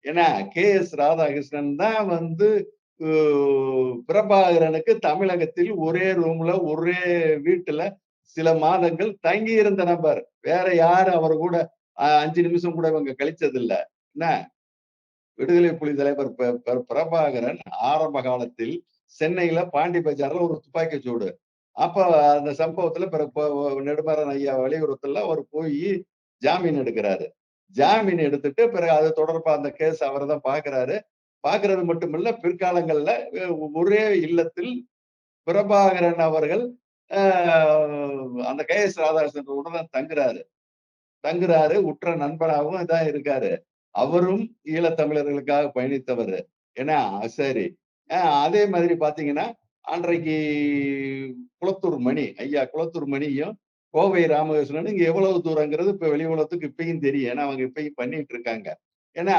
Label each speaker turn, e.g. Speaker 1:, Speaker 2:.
Speaker 1: ஏன்னா கே.எஸ். ராதாகிருஷ்ணன் தான் வந்து உ பிரபாகரனுக்கு தமிழகத்தில் ஒரே ரூம்ல, ஒரே வீட்டுல சில மாதங்கள் தங்கியிருந்த நபர். வேற யாரும் அவர் கூட 5 நிமிஷம் கூட இவங்க கழிச்சதில்ல. என்ன விடுதலை புலி தலைவர் பிரபாகரன் ஆரம்ப காலத்தில் சென்னையில பாண்டி பஜார்ல ஒரு துப்பாக்கிச் சூடு. அப்ப அந்த சம்பவத்துல பிறகு நெடுமாறன் ஐயா வலியுறுத்தல்ல அவர் போயி ஜாமீன் எடுக்கிறாரு. ஜாமீன் எடுத்துட்டு பிறகு அது தொடர்பா அந்த கேஸ் அவரு தான் பார்க்கிறாரு. பார்க்கிறது மட்டுமல்ல, பிற்காலங்கள்ல ஒரே இல்லத்தில் பிரபாகரன் அவர்கள் அ அந்த கே.எஸ். ராதாகிருஷ்ணனோட தான் தங்குறாரு. உற்ற நண்பராவும் தான் இருக்காரு. அவரும் ஈழத்தமிழர்களுக்காக பயணித்தவரு. ஏன்னா சரி. அதே மாதிரி பார்த்தீங்கன்னா, அன்றைக்கு குளத்தூர் மணி, ஐயா குளத்தூர் மணியும், கோவை ராமகிருஷ்ணனும் இங்க எவ்வளவு தூரங்கிறது இப்ப வெளி உலகத்துக்கு இப்பயும் தெரியும். ஏன்னா அவங்க இப்பயும் பண்ணிட்டு இருக்காங்க. ஏன்னா